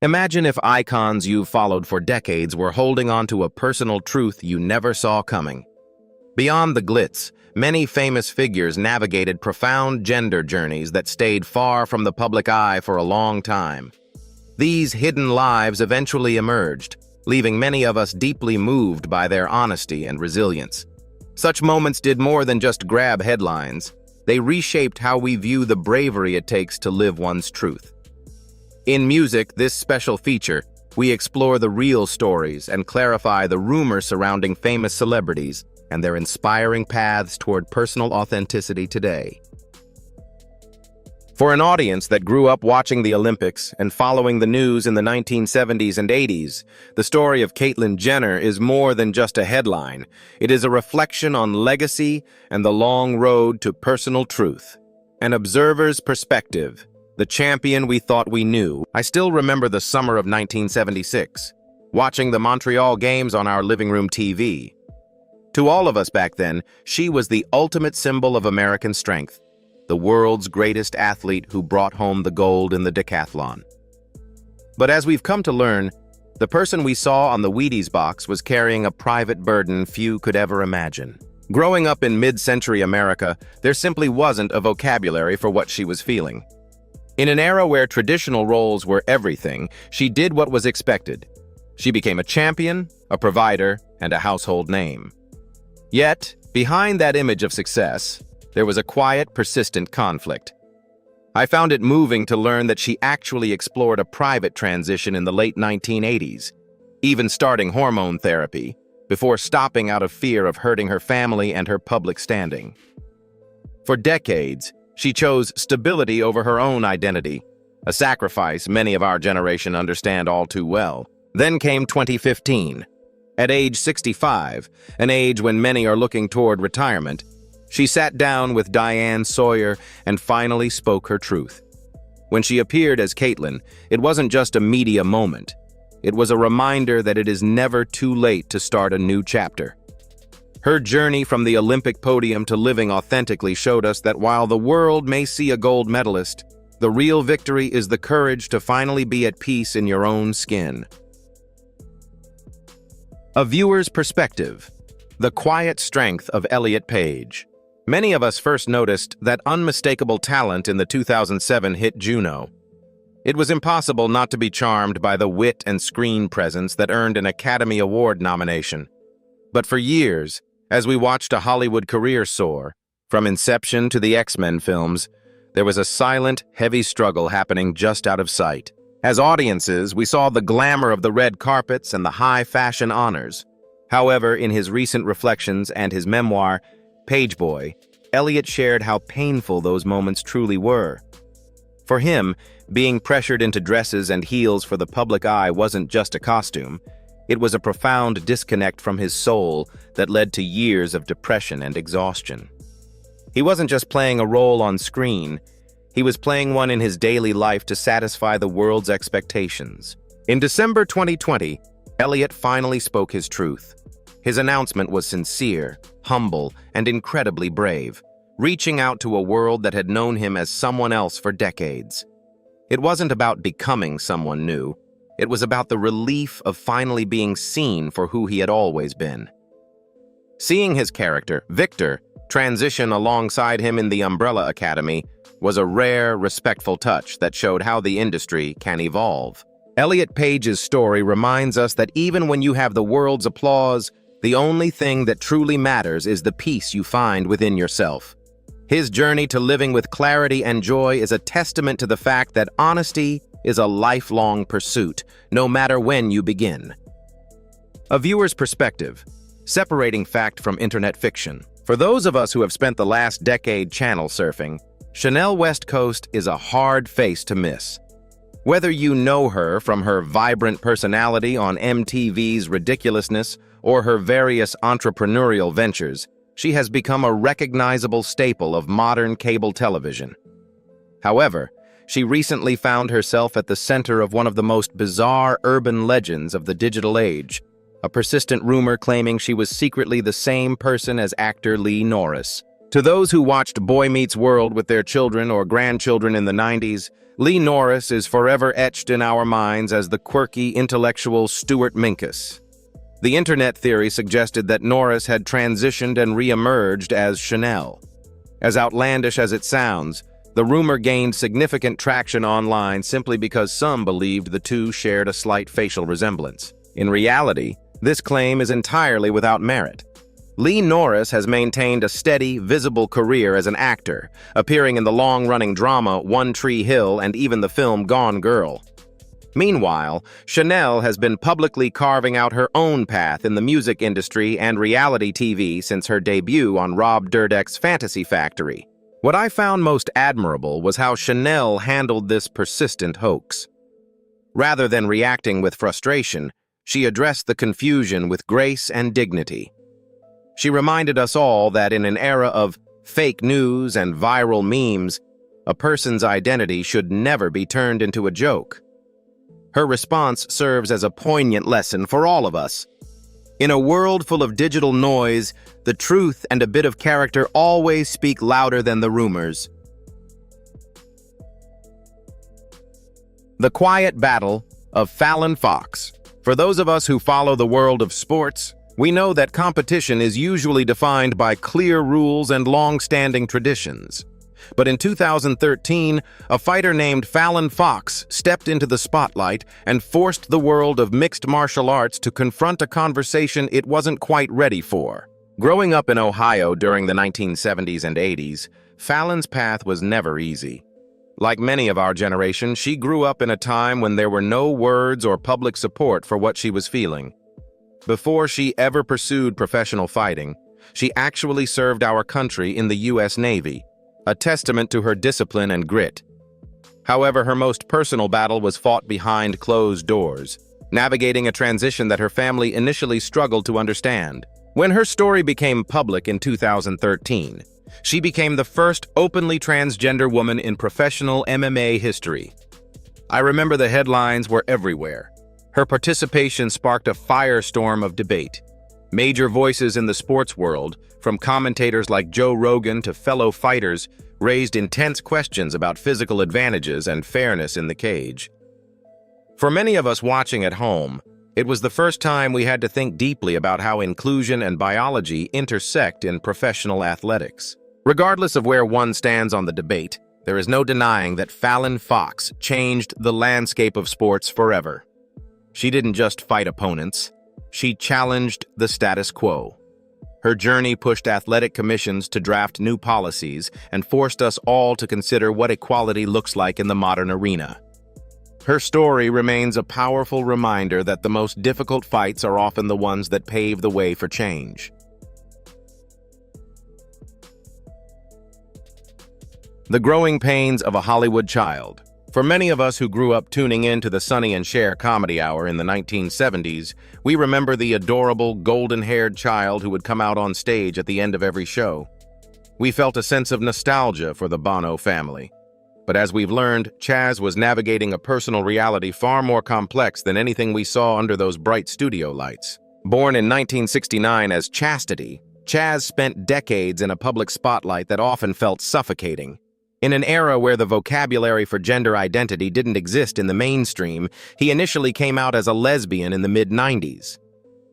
Imagine if icons you've followed for decades were holding on to a personal truth you never saw coming. Beyond the glitz, many famous figures navigated profound gender journeys that stayed far from the public eye for a long time. These hidden lives eventually emerged, leaving many of us deeply moved by their honesty and resilience. Such moments did more than just grab headlines. They reshaped how we view the bravery it takes to live one's truth. In music, this special feature, we explore the real stories and clarify the rumors surrounding famous celebrities and their inspiring paths toward personal authenticity today. For an audience that grew up watching the Olympics and following the news in the 1970s and 80s, the story of Caitlyn Jenner is more than just a headline. It is a reflection on legacy and the long road to personal truth. An observer's perspective, the champion we thought we knew. I still remember the summer of 1976, watching the Montreal Games on our living room TV. To all of us back then, she was the ultimate symbol of American strength, the world's greatest athlete who brought home the gold in the decathlon. But as we've come to learn, the person we saw on the Wheaties box was carrying a private burden few could ever imagine. Growing up in mid-century America, there simply wasn't a vocabulary for what she was feeling. In an era where traditional roles were everything, she did what was expected. She became a champion, a provider, and a household name. Yet, behind that image of success, there was a quiet, persistent conflict. I found it moving to learn that she actually explored a private transition in the late 1980s, even starting hormone therapy, before stopping out of fear of hurting her family and her public standing. For decades, she chose stability over her own identity, a sacrifice many of our generation understand all too well. Then came 2015. At age 65, an age when many are looking toward retirement, she sat down with Diane Sawyer and finally spoke her truth. When she appeared as Caitlyn, it wasn't just a media moment. It was a reminder that it is never too late to start a new chapter. Her journey from the Olympic podium to living authentically showed us that while the world may see a gold medalist, the real victory is the courage to finally be at peace in your own skin. A viewer's perspective. The quiet strength of Elliot Page. Many of us first noticed that unmistakable talent in the 2007 hit Juno. It was impossible not to be charmed by the wit and screen presence that earned an Academy Award nomination. But for years, as we watched a Hollywood career soar, from Inception to the X-Men films, there was a silent, heavy struggle happening just out of sight. As audiences, we saw the glamour of the red carpets and the high-fashion honors. However, in his recent reflections and his memoir, Pageboy, Elliot shared how painful those moments truly were. For him, being pressured into dresses and heels for the public eye wasn't just a costume. It was a profound disconnect from his soul that led to years of depression and exhaustion. He wasn't just playing a role on screen, he was playing one in his daily life to satisfy the world's expectations. In December 2020, Elliot finally spoke his truth. His announcement was sincere, humble, and incredibly brave, reaching out to a world that had known him as someone else for decades. It wasn't about becoming someone new. It was about the relief of finally being seen for who he had always been. Seeing his character, Victor, transition alongside him in the Umbrella Academy was a rare, respectful touch that showed how the industry can evolve. Elliot Page's story reminds us that even when you have the world's applause, the only thing that truly matters is the peace you find within yourself. His journey to living with clarity and joy is a testament to the fact that honesty is a lifelong pursuit, no matter when you begin. A viewer's perspective, separating fact from internet fiction. For those of us who have spent the last decade channel surfing, Chanel West Coast is a hard face to miss. Whether you know her from her vibrant personality on MTV's Ridiculousness or her various entrepreneurial ventures, she has become a recognizable staple of modern cable television. However, she recently found herself at the center of one of the most bizarre urban legends of the digital age, a persistent rumor claiming she was secretly the same person as actor Lee Norris. To those who watched Boy Meets World with their children or grandchildren in the 90s, Lee Norris is forever etched in our minds as the quirky, intellectual Stuart Minkus. The internet theory suggested that Norris had transitioned and re-emerged as Chanel. As outlandish as it sounds, the rumor gained significant traction online simply because some believed the two shared a slight facial resemblance. In reality, this claim is entirely without merit. Lee Norris has maintained a steady, visible career as an actor, appearing in the long-running drama One Tree Hill and even the film Gone Girl. Meanwhile, Chanel has been publicly carving out her own path in the music industry and reality TV since her debut on Rob Dyrdek's Fantasy Factory. What I found most admirable was how Chanel handled this persistent hoax. Rather than reacting with frustration, she addressed the confusion with grace and dignity. She reminded us all that in an era of fake news and viral memes, a person's identity should never be turned into a joke. Her response serves as a poignant lesson for all of us. In a world full of digital noise, the truth and a bit of character always speak louder than the rumors. The quiet battle of Fallon Fox. For those of us who follow the world of sports, we know that competition is usually defined by clear rules and long-standing traditions. But in 2013, a fighter named Fallon Fox stepped into the spotlight and forced the world of mixed martial arts to confront a conversation it wasn't quite ready for. Growing up in Ohio during the 1970s and 80s, Fallon's path was never easy. Like many of our generation, she grew up in a time when there were no words or public support for what she was feeling. Before she ever pursued professional fighting, she actually served our country in the U.S. Navy, a testament to her discipline and grit. However, her most personal battle was fought behind closed doors, navigating a transition that her family initially struggled to understand. When her story became public in 2013, she became the first openly transgender woman in professional MMA history. I remember the headlines were everywhere. Her participation sparked a firestorm of debate. Major voices in the sports world, from commentators like Joe Rogan to fellow fighters, raised intense questions about physical advantages and fairness in the cage. For many of us watching at home, it was the first time we had to think deeply about how inclusion and biology intersect in professional athletics. Regardless of where one stands on the debate, there is no denying that Fallon Fox changed the landscape of sports forever. She didn't just fight opponents, she challenged the status quo. Her journey pushed athletic commissions to draft new policies and forced us all to consider what equality looks like in the modern arena. Her story remains a powerful reminder that the most difficult fights are often the ones that pave the way for change. The growing pains of a Hollywood child. For many of us who grew up tuning in to the Sonny and Cher comedy hour in the 1970s, we remember the adorable, golden-haired child who would come out on stage at the end of every show. We felt a sense of nostalgia for the Bono family. But as we've learned, Chaz was navigating a personal reality far more complex than anything we saw under those bright studio lights. Born in 1969 as Chastity, Chaz spent decades in a public spotlight that often felt suffocating. In an era where the vocabulary for gender identity didn't exist in the mainstream, he initially came out as a lesbian in the mid-90s.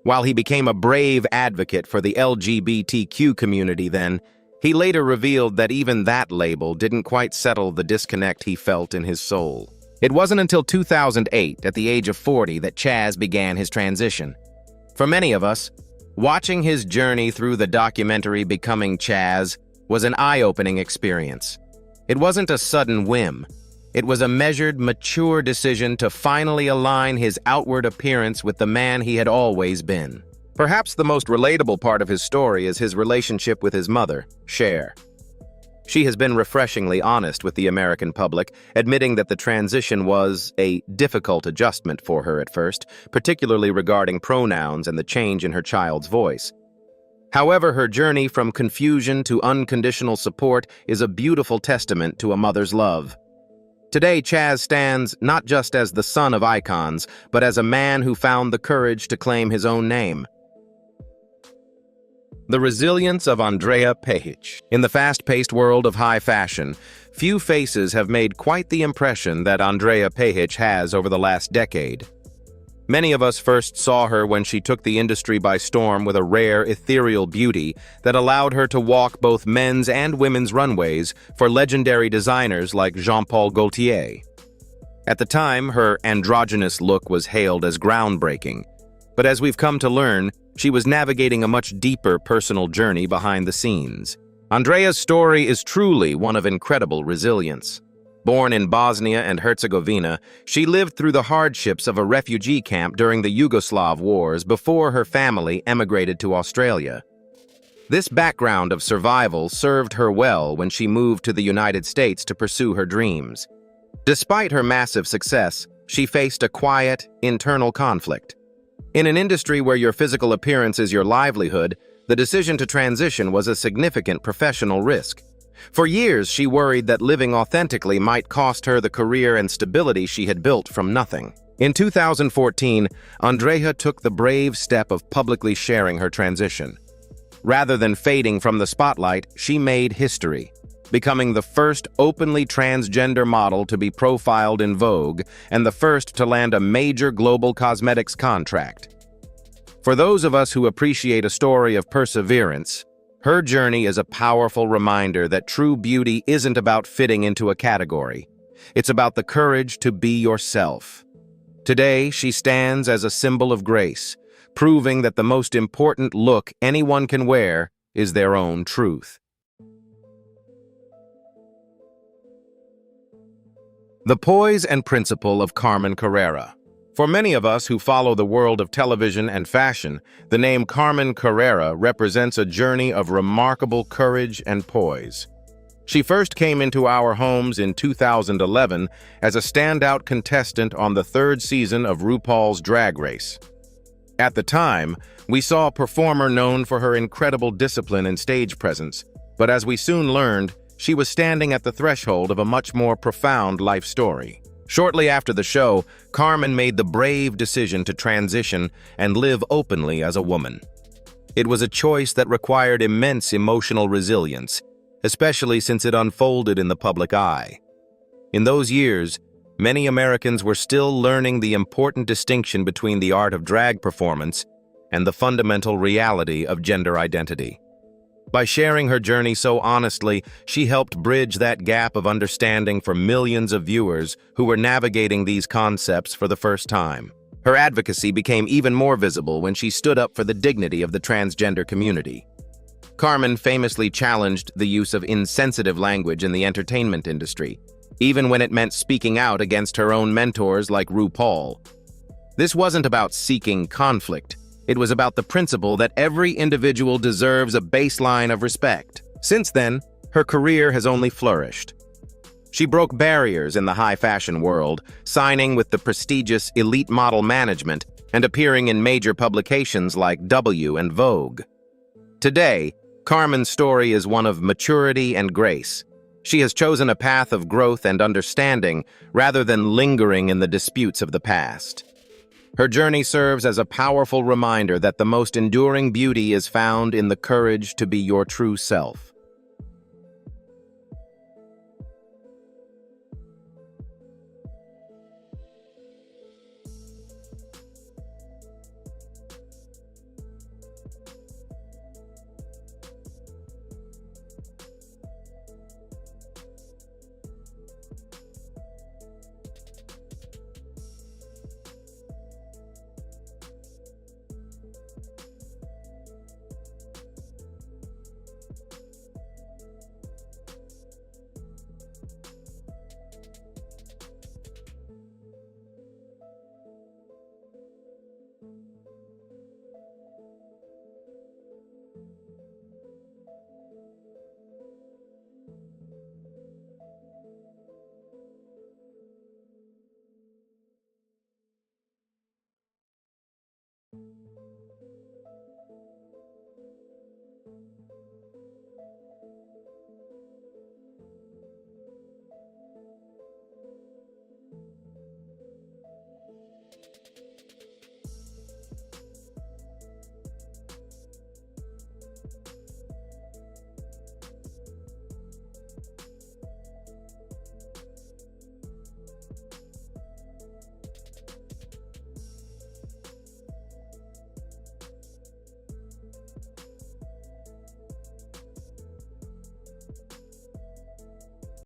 While he became a brave advocate for the LGBTQ community then, he later revealed that even that label didn't quite settle the disconnect he felt in his soul. It wasn't until 2008, at the age of 40, that Chaz began his transition. For many of us, watching his journey through the documentary Becoming Chaz was an eye-opening experience. It wasn't a sudden whim. It was a measured, mature decision to finally align his outward appearance with the man he had always been. Perhaps the most relatable part of his story is his relationship with his mother, Cher. She has been refreshingly honest with the American public, admitting that the transition was a difficult adjustment for her at first, particularly regarding pronouns and the change in her child's voice. However, her journey from confusion to unconditional support is a beautiful testament to a mother's love. Today, Chaz stands not just as the son of icons, but as a man who found the courage to claim his own name. The resilience of Andrea Page. In the fast-paced world of high fashion, few faces have made quite the impression that Andrea Page has over the last decade. Many of us first saw her when she took the industry by storm with a rare, ethereal beauty that allowed her to walk both men's and women's runways for legendary designers like Jean-Paul Gaultier. At the time, her androgynous look was hailed as groundbreaking, but as we've come to learn, she was navigating a much deeper personal journey behind the scenes. Andrea's story is truly one of incredible resilience. Born in Bosnia and Herzegovina, she lived through the hardships of a refugee camp during the Yugoslav wars before her family emigrated to Australia. This background of survival served her well when she moved to the United States to pursue her dreams. Despite her massive success, she faced a quiet, internal conflict. In an industry where your physical appearance is your livelihood, the decision to transition was a significant professional risk. For years, she worried that living authentically might cost her the career and stability she had built from nothing. In 2014, Andrea took the brave step of publicly sharing her transition. Rather than fading from the spotlight, she made history, becoming the first openly transgender model to be profiled in Vogue and the first to land a major global cosmetics contract. For those of us who appreciate a story of perseverance, her journey is a powerful reminder that true beauty isn't about fitting into a category. It's about the courage to be yourself. Today, she stands as a symbol of grace, proving that the most important look anyone can wear is their own truth. The poise and principle of Carmen Carrera. For many of us who follow the world of television and fashion, the name Carmen Carrera represents a journey of remarkable courage and poise. She first came into our homes in 2011 as a standout contestant on the third season of RuPaul's Drag Race. At the time, we saw a performer known for her incredible discipline and stage presence, but as we soon learned, she was standing at the threshold of a much more profound life story. Shortly after the show, Carmen made the brave decision to transition and live openly as a woman. It was a choice that required immense emotional resilience, especially since it unfolded in the public eye. In those years, many Americans were still learning the important distinction between the art of drag performance and the fundamental reality of gender identity. By sharing her journey so honestly, she helped bridge that gap of understanding for millions of viewers who were navigating these concepts for the first time. Her advocacy became even more visible when she stood up for the dignity of the transgender community. Carmen famously challenged the use of insensitive language in the entertainment industry, even when it meant speaking out against her own mentors like RuPaul. This wasn't about seeking conflict. It was about the principle that every individual deserves a baseline of respect. Since then, her career has only flourished. She broke barriers in the high fashion world, signing with the prestigious Elite Model Management and appearing in major publications like W and Vogue. Today, Carmen's story is one of maturity and grace. She has chosen a path of growth and understanding rather than lingering in the disputes of the past. Her journey serves as a powerful reminder that the most enduring beauty is found in the courage to be your true self.